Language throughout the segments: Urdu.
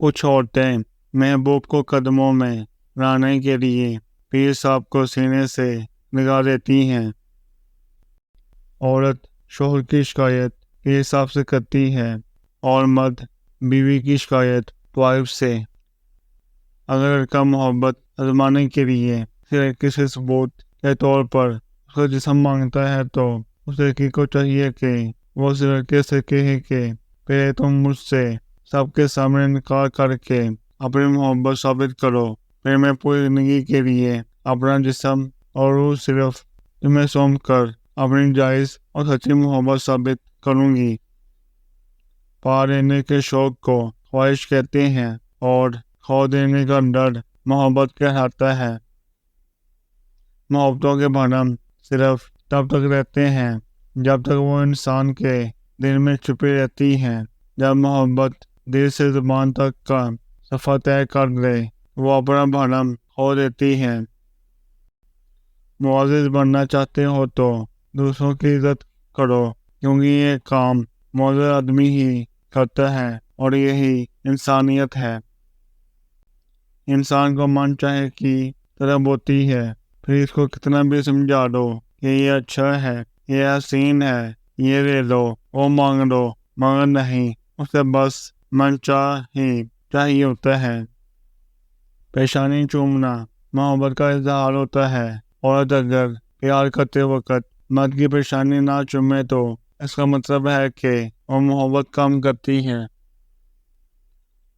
کچھ عورتیں محبوب کو قدموں میں لانے کے لیے پیر صاحب کو سینے سے لگا دیتی ہیں۔ عورت شوہر کی شکایت پیر صاحب سے کرتی ہے اور مرد بیوی کی شکایت وائف سے۔ اگر لڑکا محبت آزمانے کے لیے کسی ثبوت کے طور پر اس کا جسم مانگتا ہے تو اس لڑکی کو چاہیے کہ وہ اس لڑکے سے کہے کہ پہلے تم مجھ سے سب کے سامنے انکار کر کے اپنی محبت ثابت کرو، پھر میں پوری زندگی کے لیے اپنا جسم اور روح صرف تمہیں سونپ کر اپنی جائز اور سچی محبت ثابت کروں گی۔ پا لینے کے شوق کو خواہش کہتے ہیں اور کھو دینے کا ڈر محبت کہلاتا ہے۔ محبتوں کے بھرم صرف تب تک رہتے ہیں جب تک وہ انسان کے دل میں چھپی رہتی ہیں۔ جب محبت دل سے زبان تک کا سفر طے کر لے وہ اپنا بھرم کھو دیتی ہے۔ معزز بننا چاہتے ہو تو دوسروں کی عزت کرو، کیونکہ یہ کام معزز آدمی ہی کرتا ہے اور یہی انسانیت ہے۔ انسان کو من چاہے کی طلب ہوتی ہے، پھر اس کو کتنا بھی سمجھا دو کہ یہ اچھا ہے، یہ حسین ہے، یہ لے لو، وہ مانگ لو، مگر نہیں، اسے بس من چاہ ہی چاہیے ہوتا ہے۔ پیشانی چومنا محبت کا اظہار ہوتا ہے۔ عورت اگر پیار کرتے وقت مرد کی پیشانی نہ چومے تو اس کا مطلب ہے کہ وہ محبت کم کرتی ہے۔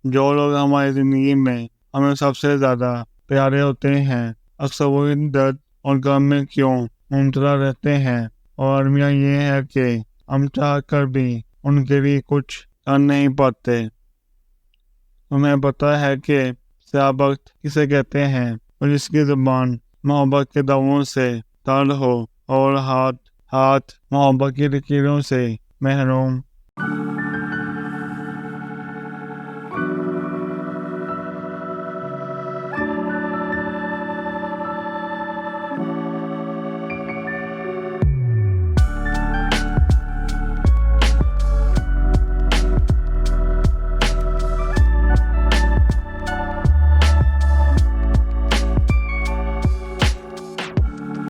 جو لوگ ہماری زندگی میں ہمیں سب سے زیادہ پیارے ہوتے ہیں اکثر وہی درد اور غم میں کیوں مبتلا رہتے ہیں، اور المیہ یہ ہے کہ ہم چاہ کر بھی ان کے لیے کچھ کر نہیں پاتے۔ تمہیں پتہ ہے کہ سیاہ بخت کسے کہتے ہیں؟ اور جس کی زبان محبت کے دعووں سے تر ہو اور ہاتھ محبت کی لکیروں سے محروم